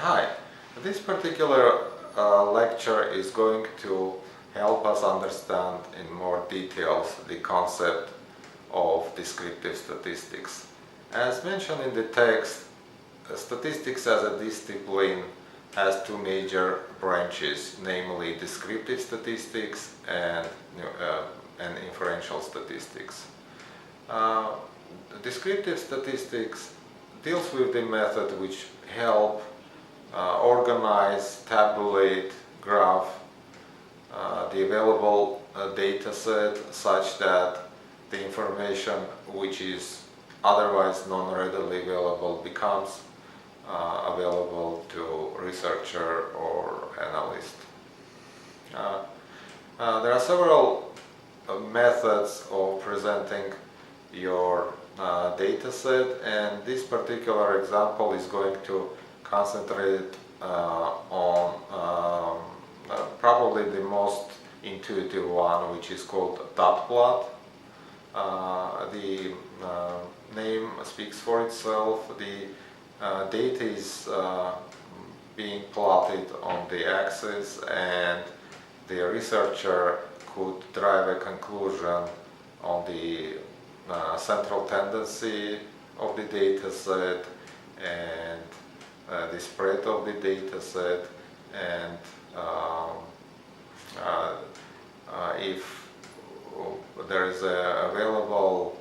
Hi, this particular lecture is going to help us understand in more details the concept of descriptive statistics. As mentioned in the text, statistics as a discipline has two major branches, namely descriptive statistics and inferential statistics. Descriptive statistics deals with the method which help organize, tabulate, graph the available data set such that the information which is otherwise non-readily available becomes available to researcher or analyst. There are several methods of presenting your data set, and this particular example is going to concentrate on probably the most intuitive one, which is called DotPlot. The name speaks for itself. The data is being plotted on the axis, and the researcher could drive a conclusion on the central tendency of the data set and the spread of the data set, and if there is available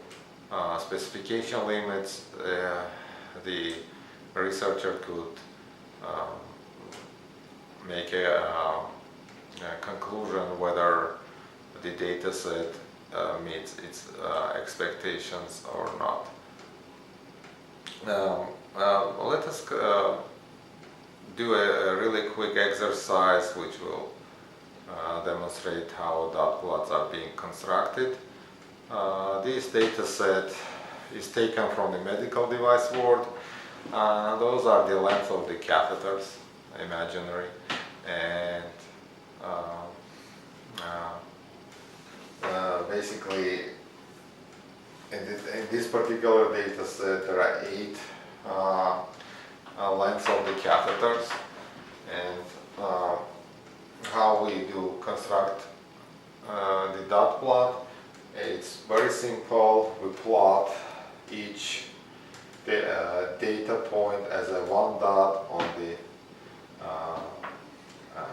specification limits, the researcher could make a conclusion whether the data set meets its expectations or not. Let us do a really quick exercise which will demonstrate how dot plots are being constructed. This data set is taken from the medical device world. Those are the length of the catheters, imaginary, and basically in this particular data set there are 8 lengths of the catheters, and how we do construct the dot plot. It's very simple. We plot each data point as a one dot on the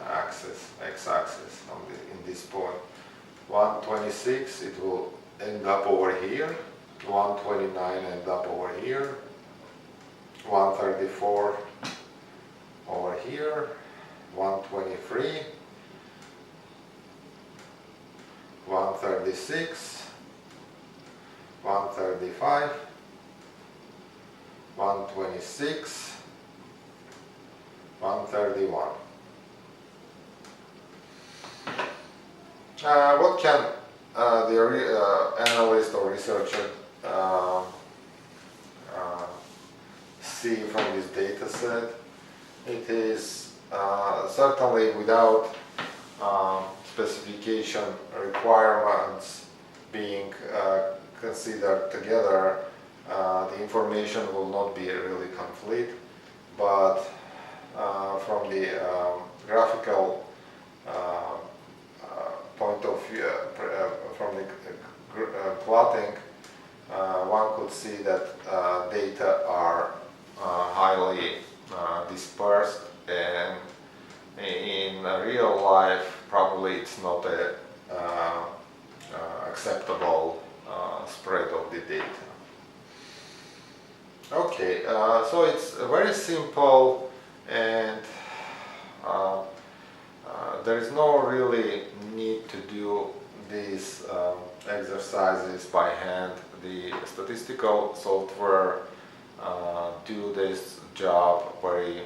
axis, x-axis, in this point. 126, it will end up over here. 129 end up over here. 134 over here. 123. 136. 135. 126. 131. What can the analyst or researcher see from this data set? It is certainly without specification requirements being considered together, the information will not be really complete, but from the graphical point of view, from the plotting, one could see that data are highly dispersed, and in real life probably it's not a acceptable spread of the data. Okay, so it's very simple, and there is no really need to do these exercises by hand. The statistical software do this job very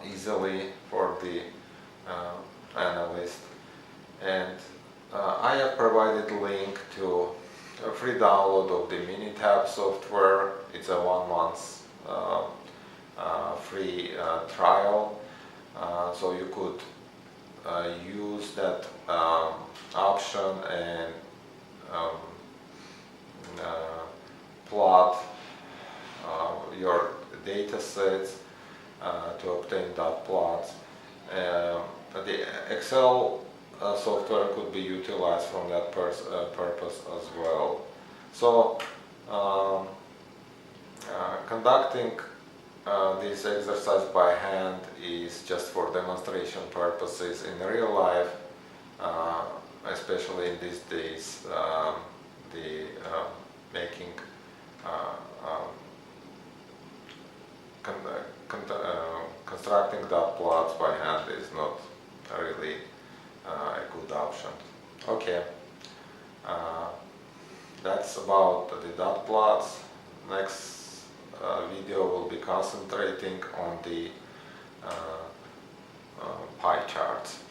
easily for the analyst, and I have provided a link to a free download of the Minitab software. It's a 1 month free trial, so you could use that option and plot your data sets to obtain dot plots. The Excel software could be utilized from that purpose as well. So conducting this exercise by hand is just for demonstration purposes. In real life, especially in these days, making constructing dot plots by hand is not really a good option. Okay, that's about the dot plots. Next video will be concentrating on the pie charts.